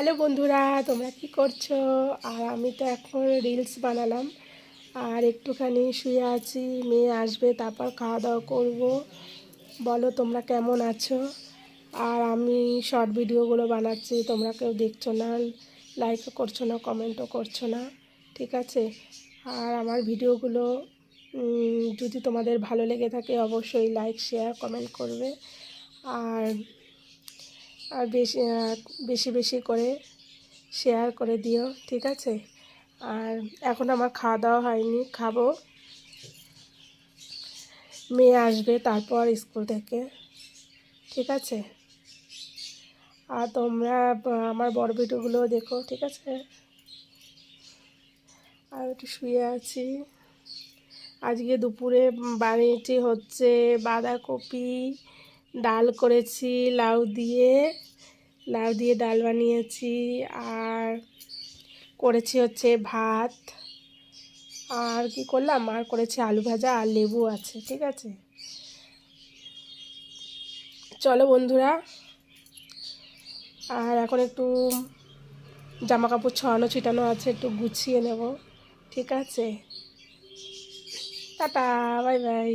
Hello বন্ধুরা, তোমরা কি করছো? আর আমি তো এখন রিলস বানালাম আর একটুখানি শুয়ে আছি। মেয়ে আসবে, তারপর খাওয়া দাওয়া করবো। বলো তোমরা কেমন আছো? আর আমি শর্ট ভিডিওগুলো বানাচ্ছি, তোমরা কেউ দেখছো না, লাইকও করছো না, কমেন্টও করছো না, ঠিক আছে? আর আমার ভিডিওগুলো যদি তোমাদের ভালো লেগে থাকে অবশ্যই লাইক শেয়ার কমেন্ট করবে। আর আর বেশি বেশি করে শেয়ার করে দিও, ঠিক আছে? আর এখন আমার খাওয়া দাওয়া হয়নি, খাবো। মেয়ে আসবে তারপর স্কুল থেকে, ঠিক আছে? আর তোমরা আমার বড় ভিডিওগুলো দেখো, ঠিক আছে? আর একটু শুয়ে আছি। আজকে দুপুরে বানিয়েছি হচ্ছে বাঁধাকপি, ডাল করেছি লাউ দিয়ে ডাল বানিয়েছি। আর করেছি হচ্ছে ভাত। আর কি করলাম, আর করেছি আলু ভাজা আর লেবু আছে, ঠিক আছে? চলো বন্ধুরা, আর এখন একটু জামা কাপড় ছড়ানো ছিটানো আছে, একটু গুছিয়ে নেব, ঠিক আছে? Tata, bye bye.